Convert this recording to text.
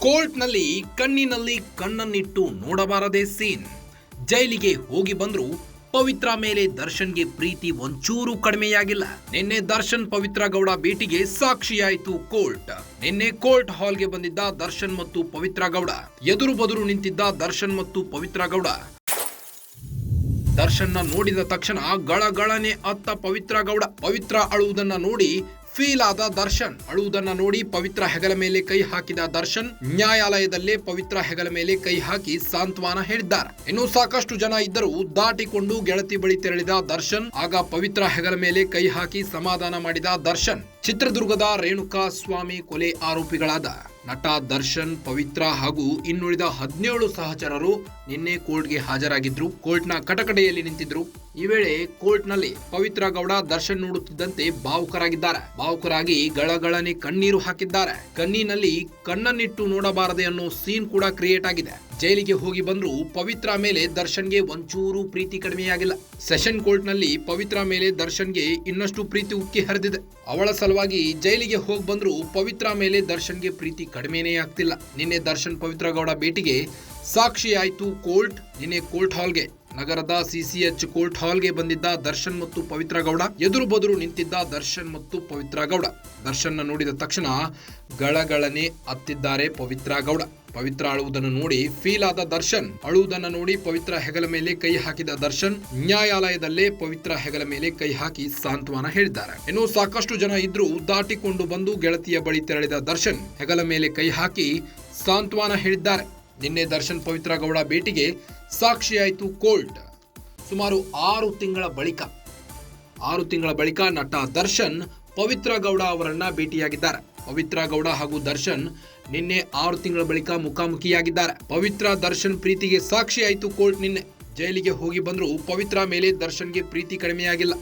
ಕೋರ್ಟ್ನಲ್ಲಿ ಕಣ್ಣಿನಲ್ಲಿ ಕಣ್ಣನ್ನಿಟ್ಟು ನೋಡಬಾರದೆ ಸೀನ್. ಜೈಲಿಗೆ ಹೋಗಿ ಬಂದ್ರು ಪವಿತ್ರ ಮೇಲೆ ದರ್ಶನ್ಗೆ ಪ್ರೀತಿ ಒಂಚೂರು ಕಡಿಮೆಯಾಗಿಲ್ಲ. ನಿನ್ನೆ ದರ್ಶನ್ ಪವಿತ್ರ ಗೌಡ ಭೇಟಿಗೆ ಸಾಕ್ಷಿಯಾಯಿತು ಕೋರ್ಟ್. ನಿನ್ನೆ ಕೋರ್ಟ್ ಹಾಲ್ಗೆ ಬಂದಿದ್ದ ದರ್ಶನ್ ಮತ್ತು ಪವಿತ್ರ ಗೌಡ. ಎದುರು ಬದುರು ನಿಂತಿದ್ದ ದರ್ಶನ್ ಮತ್ತು ಪವಿತ್ರ ಗೌಡ. ದರ್ಶನ್ನ ನೋಡಿದ ತಕ್ಷಣ ಗಳಗಳನೆ ಅತ್ತ ಪವಿತ್ರ ಗೌಡ. ಪವಿತ್ರ ಅಳುವುದನ್ನ ನೋಡಿ ಫೀಲ್ ಆದ ದರ್ಶನ್. ಅಳುವುದನ್ನ ನೋಡಿ ಪವಿತ್ರ ಹೆಗಲ ಮೇಲೆ ಕೈ ಹಾಕಿದ ದರ್ಶನ್ ನ್ಯಾಯಾಲಯದಲ್ಲೇ ಪವಿತ್ರ ಹೆಗಲ ಮೇಲೆ ಕೈ ಹಾಕಿ ಸಾಂತ್ವನ ಹೇಳಿದ್ದಾರೆ. ಇನ್ನು ಸಾಕಷ್ಟು ಜನ ಇದ್ದರೂ ದಾಟಿಕೊಂಡು ಗೆಳತಿ ಬಳಿ ತೆರಳಿದ ದರ್ಶನ್. ಆಗ ಪವಿತ್ರ ಹೆಗಲ ಮೇಲೆ ಕೈ ಹಾಕಿ ಸಮಾಧಾನ ಮಾಡಿದ ದರ್ಶನ್. ಚಿತ್ರದುರ್ಗದ ರೇಣುಕಾ ಸ್ವಾಮಿ ಕೊಲೆ ಆರೋಪಿಗಳಾದ ನಟ ದರ್ಶನ್, ಪವಿತ್ರ ಹಾಗೂ ಇನ್ನುಳಿದ 17 ಸಹಚರರು ನಿನ್ನೆ ಕೋರ್ಟ್ಗೆ ಹಾಜರಾಗಿದ್ರು. ಕೋರ್ಟ್ನ ಕಟಕಡೆಯಲ್ಲಿ ನಿಂತಿದ್ರು. ಈ ವೇಳೆ ಕೋರ್ಟ್ನಲ್ಲಿ ಪವಿತ್ರ ಗೌಡ ದರ್ಶನ್ ನೋಡುತ್ತಿದ್ದಂತೆ ಭಾವುಕರಾಗಿದ್ದಾರೆ. ಭಾವುಕರಾಗಿ ಗಳಗಳನೆ ಕಣ್ಣೀರು ಹಾಕಿದ್ದಾರೆ. ಕಣ್ಣಿನಲ್ಲಿ ಕಣ್ಣನ್ನಿಟ್ಟು ನೋಡಬಾರದೆ ಅನ್ನೋ ಸೀನ್ ಕೂಡ ಕ್ರಿಯೇಟ್ ಆಗಿದೆ. ಜೈಲಿಗೆ ಹೋಗಿ ಬಂದ್ರು ಪವಿತ್ರ ಮೇಲೆ ದರ್ಶನ್ಗೆ ಒಂಚೂರು ಪ್ರೀತಿ ಕಡಿಮೆಯಾಗಿಲ್ಲ. ಸೆಷನ್ ಕೋರ್ಟ್ ನಲ್ಲಿ ಪವಿತ್ರ ಮೇಲೆ ದರ್ಶನ್ಗೆ ಇನ್ನಷ್ಟು ಪ್ರೀತಿ ಉಕ್ಕಿ ಹರಿದಿದೆ. ಅವಳ ಸಲುವಾಗಿ ಜೈಲಿಗೆ ಹೋಗಿ ಬಂದ್ರು ಪವಿತ್ರ ಮೇಲೆ ದರ್ಶನ್ಗೆ ಪ್ರೀತಿ ಕಡಿಮೆನೇ ಆಗ್ತಿಲ್ಲ. ನಿನ್ನೆ ದರ್ಶನ್ ಪವಿತ್ರ ಗೌಡ ಭೇಟಿಗೆ ಸಾಕ್ಷಿಯಾಯಿತು ಕೋರ್ಟ್. ನಿನ್ನೆ ಕೋರ್ಟ್ ಹಾಲ್ಗೆ, ನಗರದ ಸಿಸಿಎಚ್ ಕೋರ್ಟ್ ಹಾಲ್ಗೆ ಬಂದಿದ್ದ ದರ್ಶನ್ ಮತ್ತು ಪವಿತ್ರ ಗೌಡ. ಎದುರು ಬದುರು ನಿಂತಿದ್ದ ದರ್ಶನ್ ಮತ್ತು ಪವಿತ್ರ ಗೌಡ. ದರ್ಶನ್ ನೋಡಿದ ತಕ್ಷಣ ಗಳಗಳನೆ ಅತ್ತಿದ್ದಾರೆ ಪವಿತ್ರ ಗೌಡ. ಪವಿತ್ರ ಅಳುವುದನ್ನು ನೋಡಿ ಫೀಲ್ ಆದ ದರ್ಶನ್. ಅಳುವುದನ್ನು ನೋಡಿ ಪವಿತ್ರ ಹೆಗಲ ಮೇಲೆ ಕೈ ಹಾಕಿದ ದರ್ಶನ್ ನ್ಯಾಯಾಲಯದಲ್ಲೇ ಪವಿತ್ರ ಹೆಗಲ ಮೇಲೆ ಕೈ ಹಾಕಿ ಸಾಂತ್ವನ ಹೇಳಿದ್ದಾರೆ. ಇನ್ನು ಸಾಕಷ್ಟು ಜನ ಇದ್ರೂ ದಾಟಿಕೊಂಡು ಬಂದು ಗೆಳತಿಯ ಬಳಿ ತೆರಳಿದ ದರ್ಶನ್ ಹೆಗಲ ಮೇಲೆ ಕೈ ಹಾಕಿ ಸಾಂತ್ವನ ಹೇಳಿದ್ದಾರೆ. ನಿನ್ನೆ ದರ್ಶನ್ ಪವಿತ್ರ ಗೌಡ ಭೇಟಿಗೆ ಸಾಕ್ಷಿಯಾಯಿತು ಕೋರ್ಟ್. ಸುಮಾರು 6 ತಿಂಗಳ ಬಳಿಕ ನಟ ದರ್ಶನ್ ಪವಿತ್ರ ಗೌಡ ಅವರನ್ನ ಭೇಟಿಯಾಗಿದ್ದಾರೆ. ಪವಿತ್ರ ಗೌಡ ಹಾಗೂ ದರ್ಶನ್ ನಿನ್ನೆ 6 ತಿಂಗಳ ಬಳಿಕ ಮುಖಾಮುಖಿಯಾಗಿದ್ದಾರೆ. ಪವಿತ್ರ ದರ್ಶನ್ ಪ್ರೀತಿಗೆ ಸಾಕ್ಷಿಯಾಯಿತು ಕೋರ್ಟ್. ನಿನ್ನೆ ಜೈಲಿಗೆ ಹೋಗಿ ಬಂದ್ರು ಪವಿತ್ರ ಮೇಲೆ ದರ್ಶನ್ಗೆ ಪ್ರೀತಿ ಕಡಿಮೆಯಾಗಿಲ್ಲ.